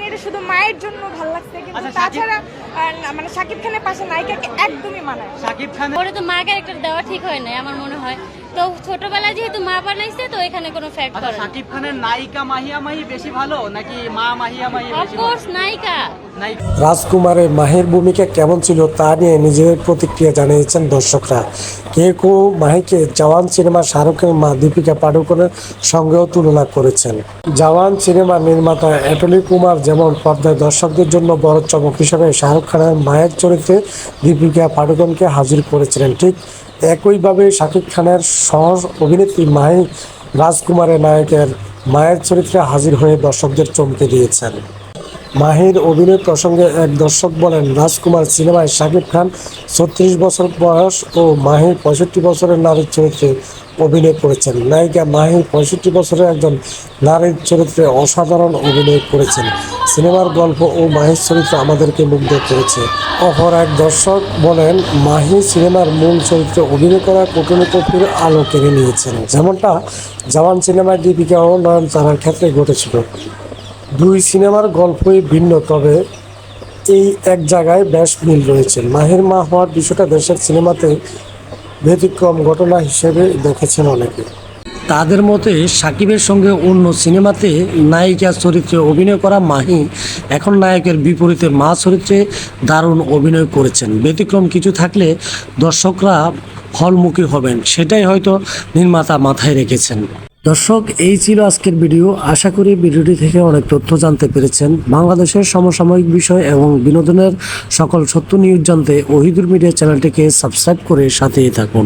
এটা শুধু মায়ের জন্য ভালো লাগছে, কিন্তু তাছাড়া মানে শাকিব খানের পাশে নায়িকাকে একদমই মানায়। শাকিব খান ওরে তো মা ক্যারেক্টার দেওয়া ঠিক হয় না আমার মনে হয়। তো ছোটবেলায় যেহেতু মা বানাইছে তো এখানে কোনো ফ্যাক্ট করে না। শাকিব খানের নায়িকা মাহিয়া মাহি বেশি ভালো নাকি মা মাহিয়া মাহি বেশি ভালো? অফকোর্স নায়িকা। রাজকুমারের মাহির ভূমিকা কেমন ছিল তা নিয়ে নিজের প্রতিক্রিয়া জানিয়েছেন দর্শকরা। কেউ মাহিকে জওয়ান সিনেমা শাহরুখের মা দীপিকা পাডুকোনের সঙ্গেও তুলনা করেছেন। জওয়ান সিনেমার নির্মাতা অ্যাটলি কুমার যেমন পর্দায় দর্শকদের জন্য বড় চমক হিসেবে শাহরুখ খানের মায়ের চরিত্রে দীপিকা পাডুকোনকে হাজির করেছিলেন, ঠিক একইভাবে শাকিব খানের সহ অভিনেত্রী মাহি রাজকুমারের নায়কের মায়ের চরিত্রে হাজির হয়ে দর্শকদের চমকে দিয়েছেন। মাহির অভিনয় প্রসঙ্গে এক দর্শক বলেন, রাজকুমার সিনেমায় শাকিব খান 36 বছর বয়স ও মাহির 65 বছরের নারীর চরিত্রে অভিনয় করেছেন। নায়িকা মাহির 65 বছরের একজন নারীর চরিত্রে অসাধারণ অভিনয় করেছেন। সিনেমার গল্প ও মাহির চরিত্র আমাদেরকে মুগ্ধ করেছে। অপর এক দর্শক বলেন, মাহি সিনেমার মূল চরিত্রে অভিনয় করা কূটনীতির আলো কেড়ে নিয়েছেন, যেমনটা জওয়ান সিনেমায় দীপিকা ও নয়নতারার ক্ষেত্রে ঘটেছিল। দুই সিনেমার গল্পই ভিন্ন, তবে এই এক জায়গায় বেশ মিল রয়েছে। মাহির মা হওয়ার বিষয়টা দেশের সিনেমাতে ব্যতিক্রম ঘটনা হিসেবে দেখেছেন অনেকে। তাদের মতে সাকিবের সঙ্গে অন্য সিনেমাতে নায়িকা চরিত্রে অভিনয় করা মাহি এখন নায়কের বিপরীতে মা চরিত্রে দারুণ অভিনয় করেছেন। ব্যতিক্রম কিছু থাকলে দর্শকরা হলমুখী হবেন, সেটাই হয়তো নির্মাতা মাথায় রেখেছেন। দর্শক, এই ছিল আজকের ভিডিও। আশা করি ভিডিওটি থেকে অনেক তথ্য জানতে পেরেছেন। বাংলাদেশের সমসাময়িক বিষয় এবং বিনোদনের সকল সত্য নিউজ জানতে ওহিদুর মিডিয়া চ্যানেলটিকে সাবস্ক্রাইব করে সাথেই থাকুন।